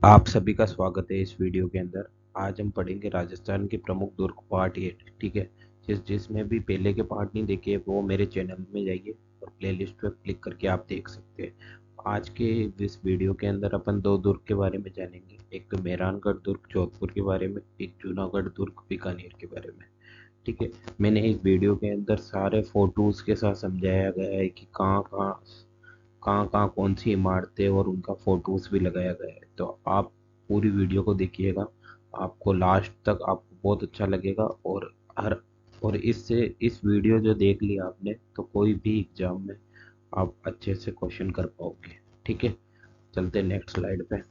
आप सभी का स्वागत है इस वीडियो के अंदर। आज हम पढ़ेंगे राजस्थान के प्रमुख दुर्ग पार्ट 8। ठीक है। जिसमें भी पहले के पार्ट नहीं देखे वो मेरे चैनल में जाइए और प्लेलिस्ट पर क्लिक करके आप देख सकते हैं। आज के इस वीडियो के अंदर अपन दो दुर्ग के बारे में जानेंगे, एक तो मेहरानगढ़ दुर्ग जोधपुर के बारे में, एक जूनागढ़ दुर्ग बीकानेर के बारे में। ठीक है। मैंने इस वीडियो के अंदर सारे फोटोज के साथ समझाया गया है कि कहाँ कहाँ कौन सी इमारतें और उनका फोटोज भी लगाया गया है। तो आप पूरी वीडियो को देखिएगा, आपको लास्ट तक आपको बहुत अच्छा लगेगा। हर और इससे इस वीडियो जो देख लिया आपने तो कोई भी एग्जाम में आप अच्छे से क्वेश्चन कर पाओगे। ठीक है। चलते नेक्स्ट स्लाइड पे।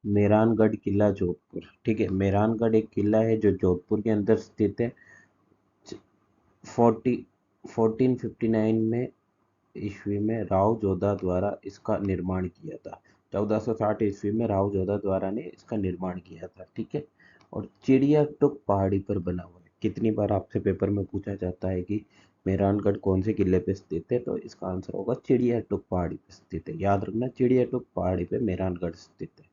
मेहरानगढ़ किला जोधपुर। ठीक है, मेहरानगढ़ एक किला है जो जोधपुर के अंदर स्थित है। 1459 में ईस्वी में राव जोधा द्वारा इसका निर्माण किया था। 1460 ईस्वी में राव जोधा द्वारा ने इसका निर्माण किया था। ठीक है। और चिड़िया टुक पहाड़ी पर बना हुआ है। कितनी बार आपसे पेपर में पूछा जाता है कि मेहरानगढ़ कौन से किले पे स्थित है, तो इसका आंसर होगा चिड़िया टुक पहाड़ी पे स्थित है। याद रखना, चिड़िया टुक पहाड़ी पे मेहरानगढ़ स्थित है।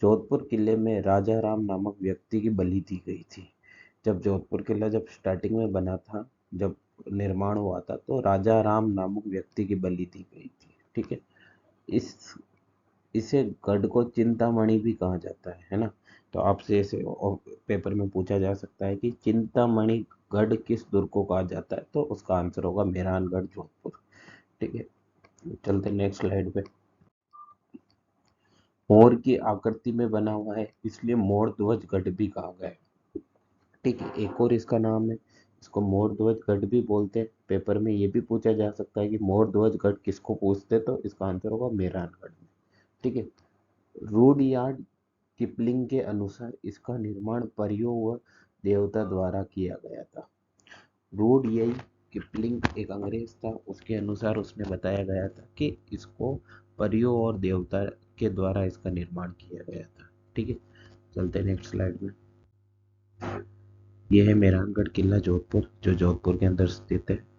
जोधपुर किले में राजा राम नामक व्यक्ति की बलि दी गई थी। जब जोधपुर किला जब स्टार्टिंग में बना था, जब निर्माण हुआ था, तो राजा राम नामक व्यक्ति की बलि दी गई थी। ठीक है। इस इसे गढ़ को चिंतामणि भी कहा जाता है ना। तो आपसे ऐसे पेपर में पूछा जा सकता है कि चिंतामणि गढ़ किस दुर्ग को कहा जाता है, तो उसका आंसर होगा मेहरानगढ़ जोधपुर। ठीक है। चलते नेक्स्ट स्लाइड पे। मोर की आकृति में बना हुआ है, इसलिए मोर ध्वज गढ़ भी कहा गया है। ठीक है। एक और इसका नाम है, इसको मोर ध्वज गढ़ भी बोलते हैं। पेपर में ये भी पूछा जा सकता है कि मोर ध्वज गढ़ किसको पूछते, तो इसका आंसर होगा मेहरानगढ़ में। ठीक है। रूडयार्ड किपलिंग के अनुसार इसका निर्माण परियों व देवता द्वारा किया गया था। रूडयार्ड किपलिंग एक अंग्रेज था, उसके अनुसार उसने बताया गया था कि इसको परियों और देवता के द्वारा इसका निर्माण किया गया था। ठीक है। चलते नेक्स्ट स्लाइड में। यह है मेहरानगढ़ किला जोधपुर, जो जोधपुर के अंदर स्थित है।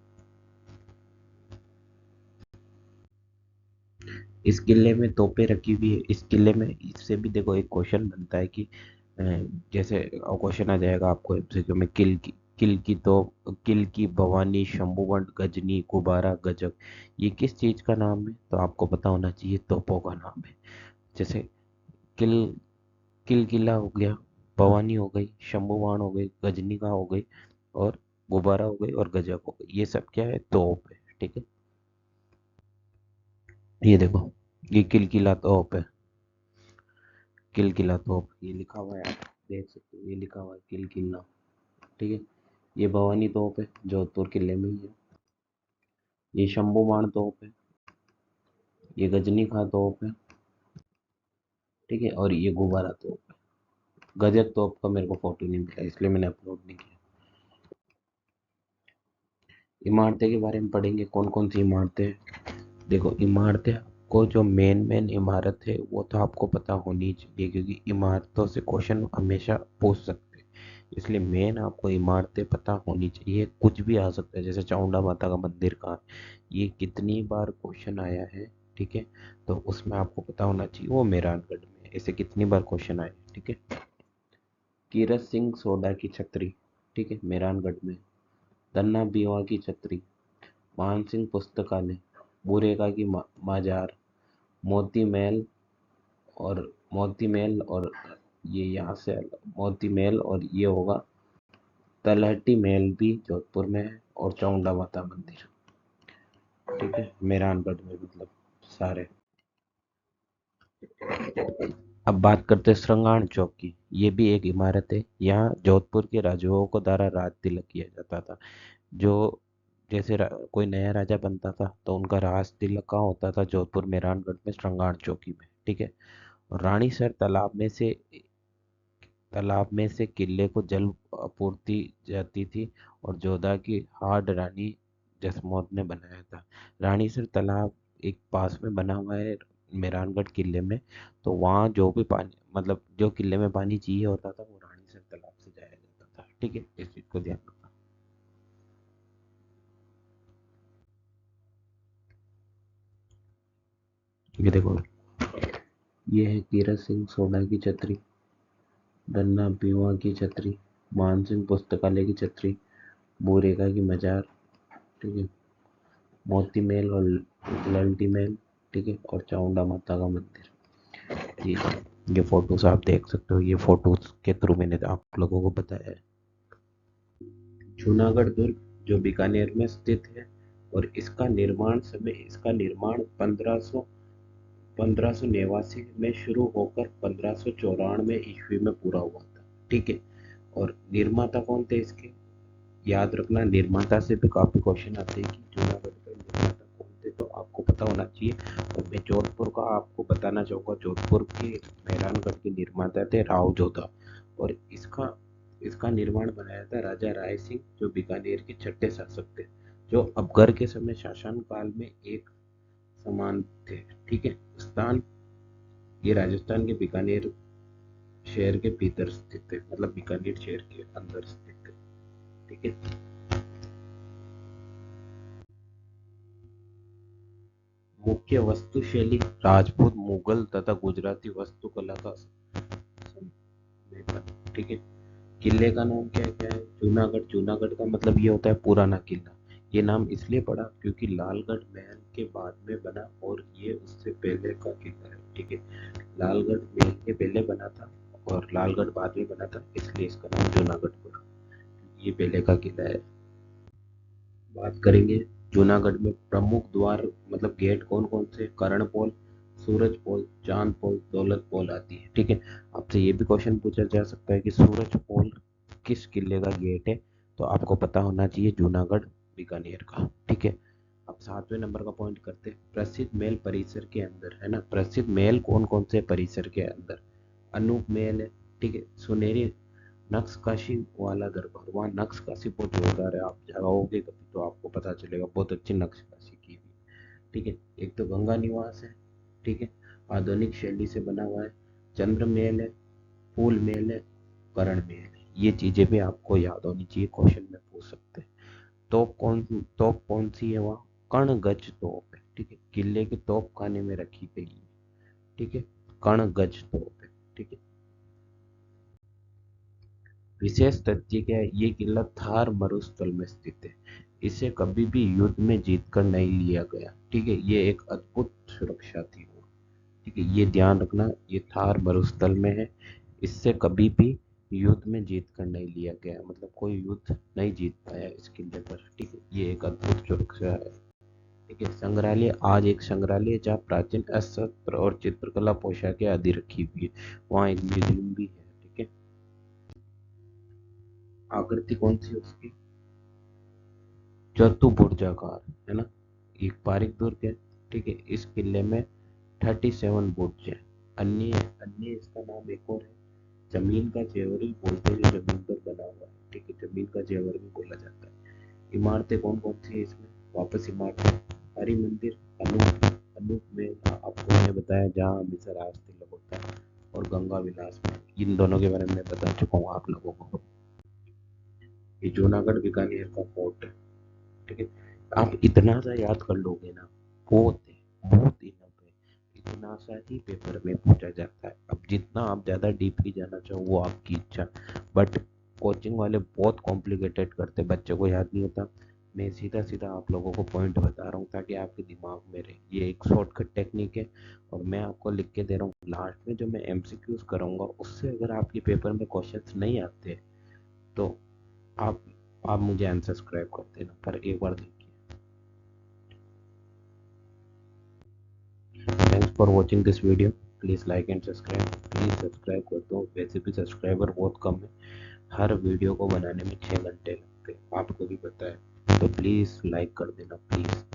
इस किले में तोपें रखी हुई है। इस किले में इससे भी देखो एक क्वेश्चन बनता है कि जैसे क्वेश्चन आ जाएगा आपको एमसीक्यू में, किल की भवानी, शंभुवन, गजनी, गुब्बारा, गजक, ये किस चीज का नाम है, तो आपको पता होना चाहिए तोपों का नाम है। जैसे किल किल किला हो गया, भवानी हो गई, शंभुवाण हो गई, गजनिका हो गई, और गुब्बारा हो गई, और गजक हो गई। ये सब क्या है, तोप है। ठीक है। ये देखो, ये किल किला तोप है। किल किला तोप ये लिखा हुआ है, आप देख सकते हो, ये लिखा हुआ है किल किला। ठीक है। ये भवानी तोप है, जोधपुर किले में ही है। ये शंभुबाण तोप है। ये गजनी खां तोप है। ठीक है। और ये गुब्बारा तोप है। गजक तोप का मेरे को फोटो नहीं मिला, इसलिए मैंने अपलोड नहीं किया। इमारतें के बारे में पढ़ेंगे, कौन कौन सी इमारतें हैं। देखो, इमारतें को जो मेन इमारत है वो तो आपको पता होनी चाहिए, क्योंकि इमारतों से क्वेश्चन हमेशा पूछ सकते हैं। इसलिए मेन आपको इमारतें पता होनी चाहिए। कुछ भी आ सकता है, जैसे चामुंडा माता का मंदिर कहाँ है, ये कितनी बार क्वेश्चन आया है। ठीक है। तो उसमें आपको पता होना चाहिए वो मेहरानगढ़ में है। ऐसे कितनी बार क्वेश्चन आए। ठीक है। कीरत सिंह सोडा की छतरी, ठीक है, मेहरानगढ़ में। धन्ना बीवा की छतरी, मान सिंह पुस्तकालय, बुरेगा की माजार, मोती महल, मोती महल और ये यहाँ से मोती महल, और ये होगा तलहटी महल भी जोधपुर में है, और चामुंडा माता मंदिर। ठीक है, मेहरानगढ़ में मतलब सारे। अब बात करते हैं श्रृंगार चौक की। ये भी एक इमारत है। यहाँ जोधपुर के राजाओं को द्वारा राज तिलक किया जाता था। जो जैसे कोई नया राजा बनता था तो उनका राज तिलक कहाँ होता था, जोधपुर मेहरानगढ़ में श्रृंगार चौकी में। ठीक है। और रानीसर तालाब में से किले को जल आपूर्ति जाती थी, और जोधा की हार्ड रानी जसमोत ने बनाया था। रानीसर तालाब एक पास में बना हुआ है मेहरानगढ़ किले में। तो वहाँ जो भी पानी, मतलब जो किले में पानी चाहिए होता था, वो रानीसर तालाब से जाया जाता था। ठीक है, इस चीज को ध्यान रखना। ये देखो, ये है कीरत सिंह सोढ़ा की छतरी, धन्ना पीवा की छतरी, मानसिंह पुस्तकालय की छतरी, भूरेखा की मजार, ठीक है, मोती महल और लल्टी महल, ठीक है, और चामुंडा माता का मंदिर। ये फोटोज आप देख सकते हो, ये फोटोज के थ्रू मैंने आप लोगों को बताया है। जूनागढ़ दुर्ग जो बीकानेर में स्थित है, और इसका निर्माण 1589 में शुरू होकर 1594 ईस्वी में पूरा हुआ था, ठीक है। और निर्माता कौन थे इसके, याद रखना, निर्माता से भी काफी क्वेश्चन आते हैं कि जूनागढ़ के निर्माता कौन थे, तो आपको पता होना चाहिए। और मैं जोधपुर का आपको बताना चाहूंगा, जोधपुर के मेहरानगढ़ के निर्माता थे राव जोधा, और इसका इसका निर्माण बनाया था राजा राय सिंह, जो बीकानेर के छठे शासक थे, जो अकबर के समय शासन काल में एक समान थे, ठीक है। स्थान ये राजस्थान के बीकानेर शहर के भीतर स्थित है, मतलब बीकानेर शहर के अंदर स्थित है, ठीक है। मुख्य वास्तुशैली राजपूत, मुगल तथा गुजराती वास्तुकला का सम्मेलन, ठीक है। किले का नाम क्या क्या है, जूनागढ़। जूनागढ़ का मतलब ये होता है पुराना किला। ये नाम इसलिए पड़ा क्योंकि लालगढ़ महल के बाद में बना, और ये उससे पहले का किला है, ठीक है। लालगढ़ महल के पहले बना था और लालगढ़ बाद में बना था, इसलिए इसका नाम जूनागढ़ पड़ा। ये पहले का किला है। बात करेंगे जूनागढ़ में प्रमुख द्वार, मतलब गेट कौन कौन से, करण पोल, सूरज पोल, चांद पोल, दौलत पोल आती है, ठीक है। आपसे ये भी क्वेश्चन पूछा जा सकता है कि सूरज पोल किस किले का गेट है, तो आपको पता होना चाहिए जूनागढ़ बीकानेर का, ठीक है। अब 7वें नंबर का पॉइंट करते हैं, प्रसिद्ध महल परिसर के अंदर, है ना। प्रसिद्ध महल कौन कौन से परिसर के अंदर, अनूप महल है, ठीक है। सुनहरी नक्शकाशी वाला दरबार, वहाँ नक्शकाशी बहुत जोरदार है, आप जाओगे कभी तो आपको पता चलेगा, बहुत अच्छी नक्शकाशी की हुई, ठीक है। एक तो गंगा निवास है, ठीक है, आधुनिक शैली से बना हुआ है। चंद्र महल है, फूल महल है, करण महल है। ये चीजें भी आपको याद होनी चाहिए, क्वेश्चन में पूछ सकते हैं। तोप कौन सी है वहाँ, कर्ण गज तोप है, ठीक है। किले की तोप खाने में रखी गई है, ठीक है, कर्ण गज तोप है, ठीक है। विशेष तथ्य क्या है, ये किला थार मरुस्थल में स्थित है, इसे कभी भी युद्ध में जीतकर नहीं लिया गया, ठीक है। ये एक अद्भुत सुरक्षा थी वो, ठीक है, ये ध्यान रखना, ये थार मरुस्थल में है, इससे कभी भी युद्ध में जीत कर नहीं लिया गया, मतलब कोई युद्ध नहीं जीत पाया इस किले पर, ठीक है। ये एक अद्भुत सुरक्षा है, ठीक है। संग्रहालय, आज एक संग्रहालय है जहाँ प्राचीन अस्त्र और चित्रकला पोशाकें आदि रखी हुई है, वहाँ एक म्यूजियम भी है, ठीक है। आकृति कौन सी है उसकी, चतुर्भुजाकार, है ना। एक पारिक दुर्ग है, ठीक है। इस किले में 37 बुर्ज है। अन्य अन्य इसका नाम एक और है, जमीन का जेवर भी बोलते हैं, जो जमीन पर बना हुआ है, ठीक है, जमीन का जेवर भी बोला जाता है। इमारतें कौन कौन सी है इसमें, वापस इमारतें, हरि मंदिर, अनूप अनूप में आपको मैंने बताया जहाँ हमेशा राज तिलक होता है, और गंगा विलास में, इन दोनों के बारे में मैं बता चुका हूँ आप लोगों को। ये जूनागढ़ बीकानेर का फोर्ट है, ठीक है। आप इतना सा याद कर लोगे ना, बहुत है, बहुत इनफ है। इतना सा ही पेपर में पूछा जाता है, अब जितना आप ज्यादा डीपली जाना चाहो वो आपकी इच्छा, बट कोचिंग वाले बहुत कॉम्प्लिकेटेड करते, बच्चे को याद नहीं होता। मैं सीधा सीधा आप लोगों को पॉइंट बता रहा हूँ ताकि आपके दिमाग में रहे, ये एक शॉर्टकट टेक्निक है, और मैं आपको लिख के दे रहा हूँ। लास्ट में जो मैं एमसीक्यूज कराऊंगा, उससे अगर आपके पेपर में क्वेश्चंस नहीं आते तो आप आप मुझे अनसब्सक्राइब कर देना, पर एक बार देखिए। Thanks for watching this video, please like and subscribe, please subscribe कर दो, वैसे भी सब्सक्राइबर बहुत कम है, हर वीडियो को बनाने में 6 घंटे लगते हैं, आपको भी पता है, तो प्लीज़ लाइक कर देना प्लीज़।